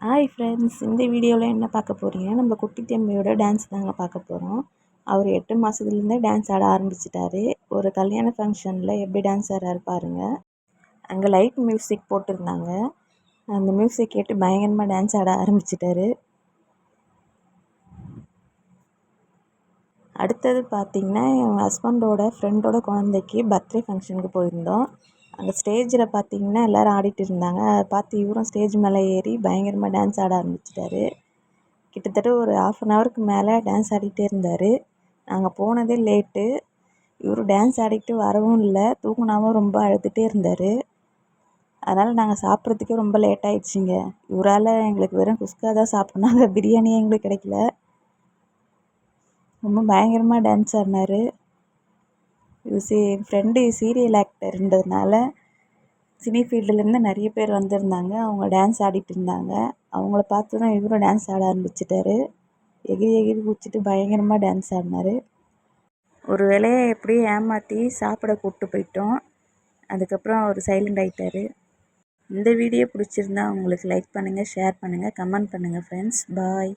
Hi friends, இந்த வீடியோவில் என்ன பார்க்க போகிறீங்கன்னா, நம்ம குட்டி தம்பியோட டான்ஸ் தாங்க பார்க்க போகிறோம். அவர் 8 மாதத்துலேருந்தே டான்ஸ் ஆட ஆரம்பிச்சிட்டாரு. ஒரு கல்யாண ஃபங்க்ஷனில் எப்படி டான்ஸ் ஆடுறாரு பாருங்கள். அங்கே லைட் மியூசிக் போட்டிருந்தாங்க. அந்த மியூசிக் கேட்டு பயங்கரமாக டான்ஸ் ஆட ஆரம்பிச்சிட்டாரு. அடுத்தது பார்த்திங்கன்னா, என் ஹஸ்பண்டோட ஃப்ரெண்டோட குழந்தைக்கு பர்த்டே ஃபங்க்ஷனுக்கு போயிருந்தோம். அந்த ஸ்டேஜில் பார்த்திங்கன்னா எல்லோரும் ஆடிட்டு இருந்தாங்க. அதை பார்த்து இவரும் ஸ்டேஜ் மேலே ஏறி பயங்கரமாக டான்ஸ் ஆட ஆரம்பிச்சிட்டாரு. கிட்டத்தட்ட ஒரு 1/2 அன் ஹவருக்கு மேலே டான்ஸ் ஆடிட்டே இருந்தார். நாங்கள் போனதே லேட்டு. இவர் டான்ஸ் ஆடிக்கிட்டு வரவும் இல்லை, தூங்கினாவும் ரொம்ப அழுதுகிட்டே இருந்தார். அதனால் நாங்கள் சாப்பிட்றதுக்கே ரொம்ப லேட் ஆகிடுச்சிங்க. இவரால் எங்களுக்கு வெறும் குஸ்கா தான் சாப்பிட்னாங்க, பிரியாணியே எங்களுக்கு கிடைக்கல. ரொம்ப பயங்கரமாக டான்ஸ் ஆடினார். என் ஃப்ரெண்டு சீரியல் ஆக்டர்ன்றதுனால சினி ஃபீல்டுலேருந்து நிறைய பேர் வந்திருந்தாங்க. அவங்க டான்ஸ் ஆடிட்டு இருந்தாங்க. அவங்கள பார்த்து தான் இவரும் டான்ஸ் ஆட ஆரம்பிச்சிட்டாரு. எகிரி எகிரி குதிச்சுட்டு பயங்கரமாக டான்ஸ் ஆடினார். ஒரு வேலையை எப்படியும் ஏமாற்றி சாப்பிட கூப்பிட்டு போயிட்டோம். அதுக்கப்புறம் அவர் சைலண்ட் ஆகிட்டார். இந்த வீடியோ பிடிச்சிருந்தா உங்களுக்கு லைக் பண்ணுங்கள், ஷேர் பண்ணுங்கள், கமெண்ட் பண்ணுங்கள் ஃப்ரெண்ட்ஸ். பாய்.